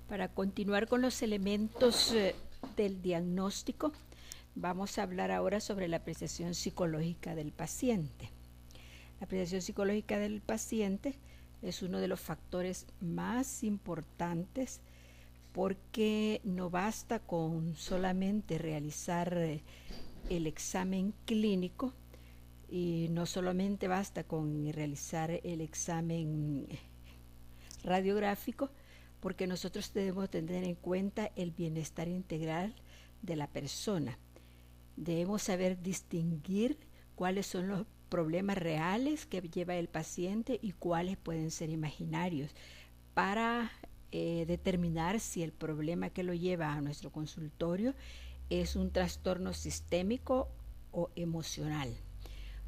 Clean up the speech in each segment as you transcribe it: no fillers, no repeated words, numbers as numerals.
Para continuar con los elementos del diagnóstico, vamos a hablar ahora sobre la apreciación psicológica del paciente. La apreciación psicológica del paciente es uno de los factores más importantes porque no basta con solamente realizar el examen clínico y no solamente basta con realizar el examen radiográfico, porque nosotros debemos tener en cuenta el bienestar integral de la persona. Debemos saber distinguir cuáles son los problemas reales que lleva el paciente y cuáles pueden ser imaginarios para determinar si el problema que lo lleva a nuestro consultorio es un trastorno sistémico o emocional.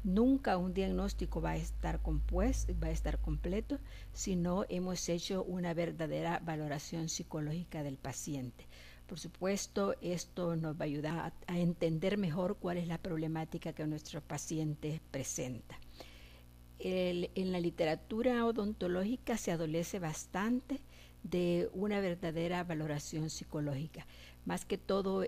Nunca un diagnóstico va a estar completo si no hemos hecho una verdadera valoración psicológica del paciente. Por supuesto, esto nos va a ayudar a entender mejor cuál es la problemática que nuestro paciente presenta. En la literatura odontológica se adolece bastante de una verdadera valoración psicológica, más que todo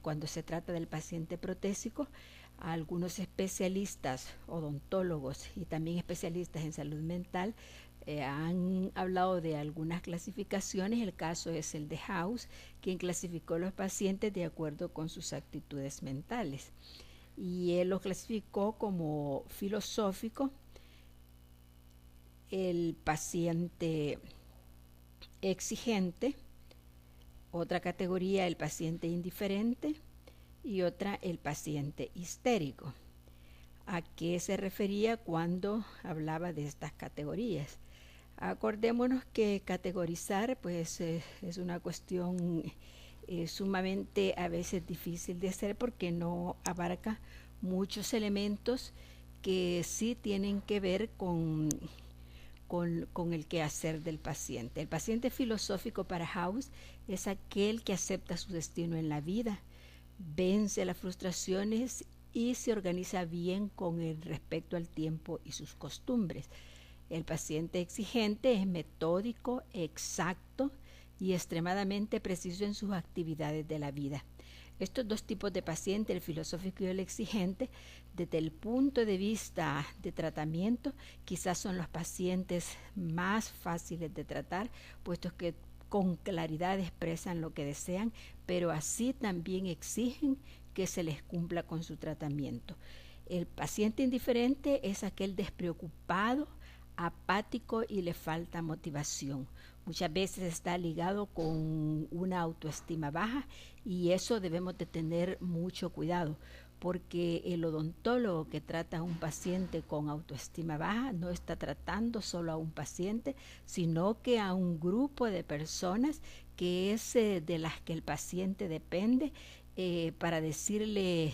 cuando se trata del paciente protésico. Algunos especialistas, odontólogos y también especialistas en salud mental han hablado de algunas clasificaciones. El caso es el de House, quien clasificó a los pacientes de acuerdo con sus actitudes mentales. Y él los clasificó como filosófico, el paciente exigente, otra categoría el paciente indiferente y otra el paciente histérico. ¿A qué se refería cuando hablaba de estas categorías? Acordémonos que categorizar pues es una cuestión sumamente a veces difícil de hacer porque no abarca muchos elementos que sí tienen que ver con el quehacer del paciente. El paciente filosófico para House es aquel que acepta su destino en la vida, vence las frustraciones y se organiza bien con el respecto al tiempo y sus costumbres. El paciente exigente es metódico, exacto y extremadamente preciso en sus actividades de la vida. Estos dos tipos de paciente, el filosófico y el exigente, desde el punto de vista de tratamiento, quizás son los pacientes más fáciles de tratar, puesto que con claridad expresan lo que desean, pero así también exigen que se les cumpla con su tratamiento. El paciente indiferente es aquel despreocupado, apático y le falta motivación. Muchas veces está ligado con una autoestima baja y eso debemos de tener mucho cuidado, porque el odontólogo que trata a un paciente con autoestima baja no está tratando solo a un paciente, sino que a un grupo de personas que es de las que el paciente depende para decirle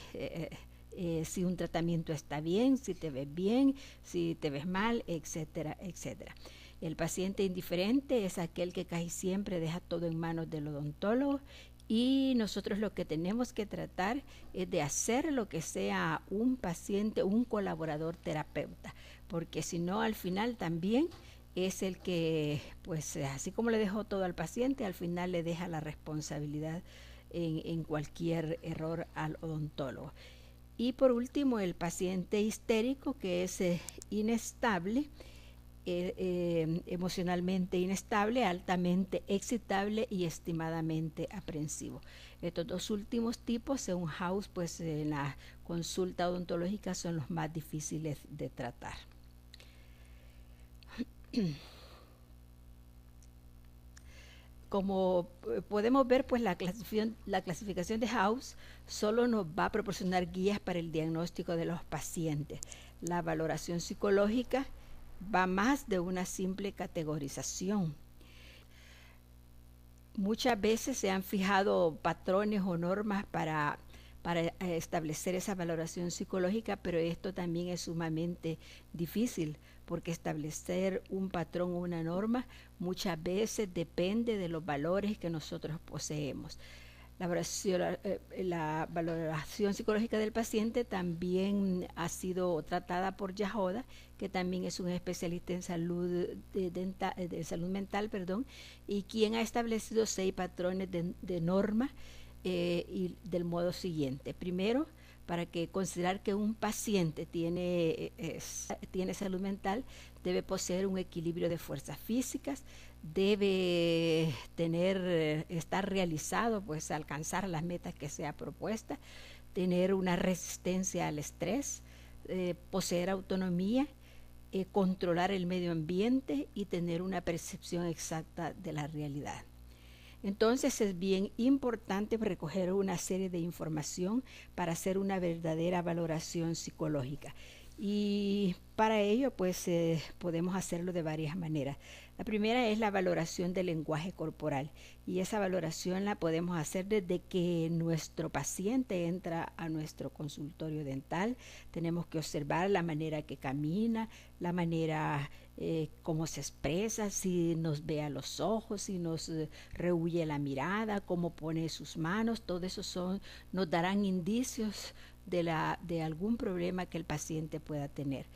si un tratamiento está bien, si te ves bien, si te ves mal, etcétera, etcétera. El paciente indiferente es aquel que casi siempre deja todo en manos del odontólogo y nosotros lo que tenemos que tratar es de hacer lo que sea un paciente, un colaborador terapeuta, porque si no al final también es el que, pues así como le dejó todo al paciente, al final le deja la responsabilidad en cualquier error al odontólogo. Y por último, el paciente histérico, que es inestable, emocionalmente inestable, altamente excitable y extremadamente aprensivo. Estos dos últimos tipos, según House, pues en la consulta odontológica son los más difíciles de tratar. Como podemos ver, pues la clasificación de House solo nos va a proporcionar guías para el diagnóstico de los pacientes. La valoración psicológica va más de una simple categorización. Muchas veces se han fijado patrones o normas para establecer esa valoración psicológica, pero esto también es sumamente difícil porque establecer un patrón o una norma muchas veces depende de los valores que nosotros poseemos. La valoración psicológica del paciente también ha sido tratada por Yahoda, que también es un especialista en salud mental, y quien ha establecido 6 patrones de norma y del modo siguiente. Primero, para que considerar que un paciente tiene salud mental, debe poseer un equilibrio de fuerzas físicas, debe estar realizado, pues alcanzar las metas que sea propuesta, tener una resistencia al estrés, poseer autonomía, controlar el medio ambiente y tener una percepción exacta de la realidad. Entonces es bien importante recoger una serie de información para hacer una verdadera valoración psicológica. Y para ello pues podemos hacerlo de varias maneras. La primera es la valoración del lenguaje corporal, y esa valoración la podemos hacer desde que nuestro paciente entra a nuestro consultorio dental. Tenemos que observar la manera que camina, la manera cómo se expresa, si nos ve a los ojos, si nos rehuye la mirada, cómo pone sus manos. Todo eso nos darán indicios de algún problema que el paciente pueda tener.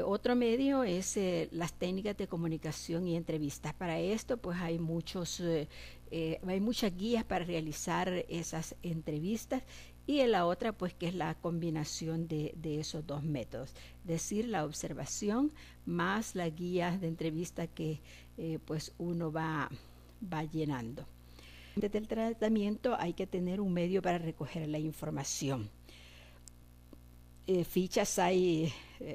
Otro medio es las técnicas de comunicación y entrevistas. Para esto pues hay muchas guías para realizar esas entrevistas, y en la otra pues que es la combinación de esos dos métodos, es decir, la observación más las guías de entrevista que pues uno va llenando. Desde el tratamiento hay que tener un medio para recoger la información. Fichas hay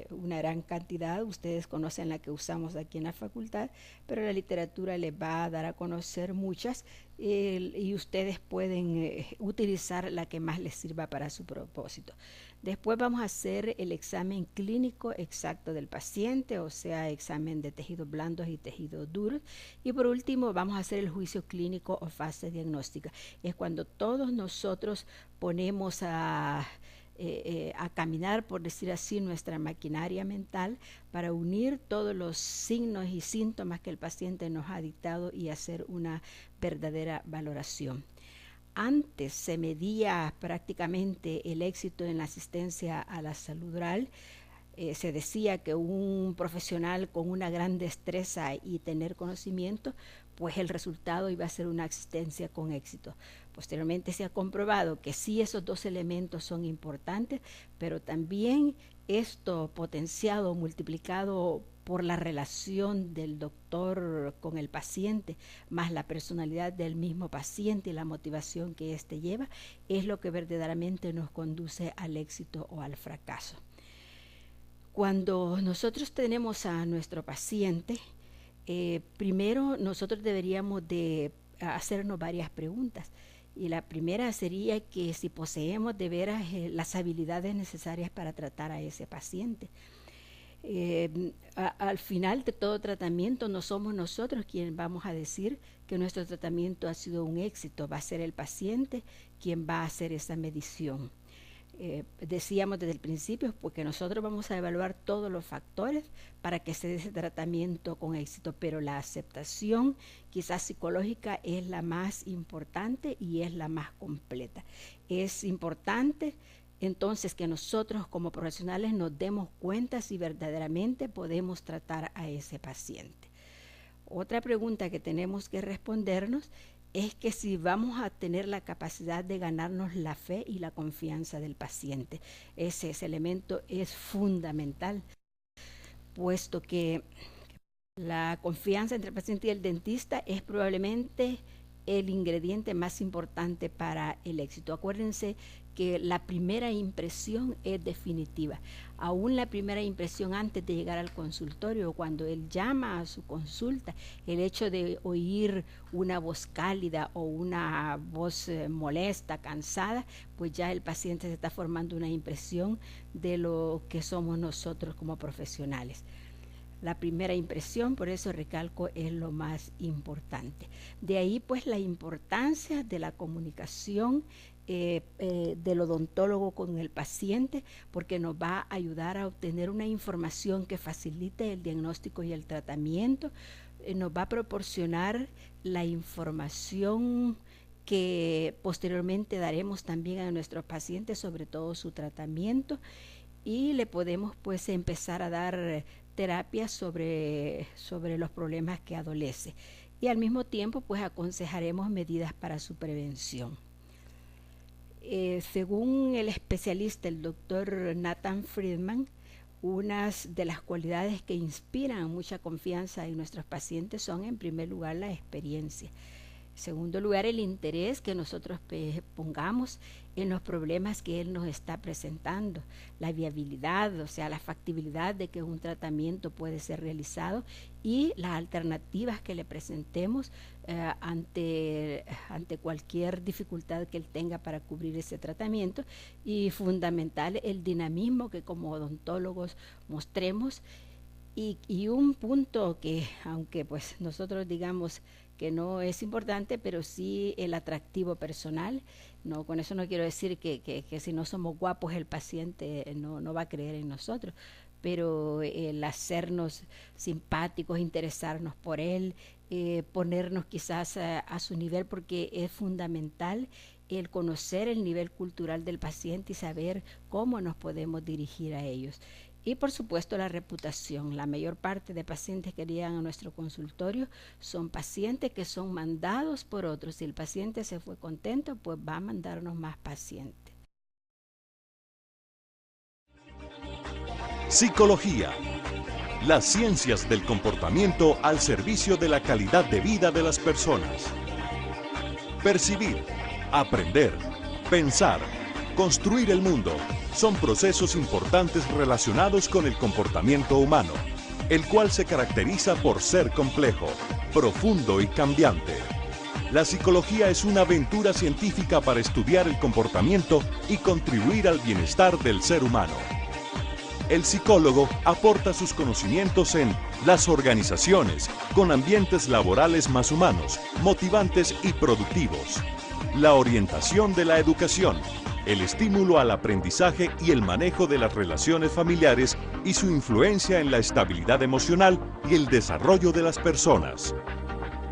una gran cantidad, ustedes conocen la que usamos aquí en la facultad, pero la literatura les va a dar a conocer muchas, y ustedes pueden utilizar la que más les sirva para su propósito. Después vamos a hacer el examen clínico exacto del paciente, o sea, examen de tejidos blandos y tejidos duros. Y por último vamos a hacer el juicio clínico o fase diagnóstica. Es cuando todos nosotros ponemos a caminar, por decir así, nuestra maquinaria mental para unir todos los signos y síntomas que el paciente nos ha dictado y hacer una verdadera valoración. Antes se medía prácticamente el éxito en la asistencia a la salud oral. Se decía que un profesional con una gran destreza y tener conocimiento, pues el resultado iba a ser una asistencia con éxito. Posteriormente se ha comprobado que sí, esos dos elementos son importantes, pero también esto potenciado, multiplicado por la relación del doctor con el paciente, más la personalidad del mismo paciente y la motivación que éste lleva, es lo que verdaderamente nos conduce al éxito o al fracaso. Cuando nosotros tenemos a nuestro paciente, primero nosotros deberíamos de hacernos varias preguntas. Y la primera sería que si poseemos de veras las habilidades necesarias para tratar a ese paciente. Al final de todo tratamiento no somos nosotros quienes vamos a decir que nuestro tratamiento ha sido un éxito, va a ser el paciente quien va a hacer esa medición. Decíamos desde el principio, porque nosotros vamos a evaluar todos los factores para que se dé ese tratamiento con éxito, pero la aceptación quizás psicológica es la más importante y es la más completa. Es importante entonces que nosotros como profesionales nos demos cuenta si verdaderamente podemos tratar a ese paciente. Otra pregunta que tenemos que respondernos es que si vamos a tener la capacidad de ganarnos la fe y la confianza del paciente. Ese elemento es fundamental, puesto que la confianza entre el paciente y el dentista es probablemente el ingrediente más importante para el éxito. Acuérdense que la primera impresión es definitiva. Aún la primera impresión antes de llegar al consultorio, cuando él llama a su consulta, el hecho de oír una voz cálida o una voz molesta, cansada, pues ya el paciente se está formando una impresión de lo que somos nosotros como profesionales. La primera impresión, por eso recalco, es lo más importante. De ahí pues la importancia de la comunicación del odontólogo con el paciente, porque nos va a ayudar a obtener una información que facilite el diagnóstico y el tratamiento, nos va a proporcionar la información que posteriormente daremos también a nuestros pacientes, sobre todo su tratamiento, y le podemos pues empezar a dar terapias sobre los problemas que adolece. Y al mismo tiempo pues aconsejaremos medidas para su prevención. Según el especialista, el doctor Nathan Friedman, unas de las cualidades que inspiran mucha confianza en nuestros pacientes son, en primer lugar, la experiencia. En segundo lugar, el interés que nosotros pongamos en los problemas que él nos está presentando, la viabilidad, o sea, la factibilidad de que un tratamiento puede ser realizado y las alternativas que le presentemos ante cualquier dificultad que él tenga para cubrir ese tratamiento, y fundamental el dinamismo que como odontólogos mostremos. Y un punto que, aunque pues nosotros digamos que no es importante, pero sí el atractivo personal. No, con eso no quiero decir que si no somos guapos el paciente no va a creer en nosotros, pero el hacernos simpáticos, interesarnos por él, ponernos quizás a su nivel, porque es fundamental el conocer el nivel cultural del paciente y saber cómo nos podemos dirigir a ellos. Y por supuesto la reputación. La mayor parte de pacientes que llegan a nuestro consultorio son pacientes que son mandados por otros. Si el paciente se fue contento, pues va a mandarnos más pacientes. Psicología. Las ciencias del comportamiento al servicio de la calidad de vida de las personas. Percibir, aprender, pensar, construir el mundo son procesos importantes relacionados con el comportamiento humano, el cual se caracteriza por ser complejo, profundo y cambiante. La psicología es una aventura científica para estudiar el comportamiento y contribuir al bienestar del ser humano. El psicólogo aporta sus conocimientos en las organizaciones, con ambientes laborales más humanos, motivantes y productivos, la orientación de la educación, el estímulo al aprendizaje y el manejo de las relaciones familiares y su influencia en la estabilidad emocional y el desarrollo de las personas.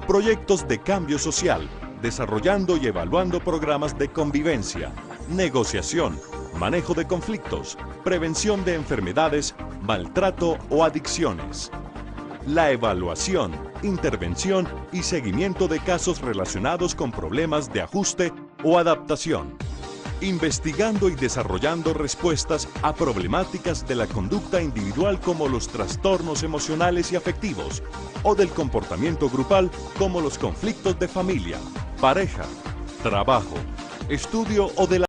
Proyectos de cambio social, desarrollando y evaluando programas de convivencia, negociación, manejo de conflictos, prevención de enfermedades, maltrato o adicciones. La evaluación, intervención y seguimiento de casos relacionados con problemas de ajuste o adaptación. Investigando y desarrollando respuestas a problemáticas de la conducta individual como los trastornos emocionales y afectivos, o del comportamiento grupal como los conflictos de familia, pareja, trabajo, estudio o de la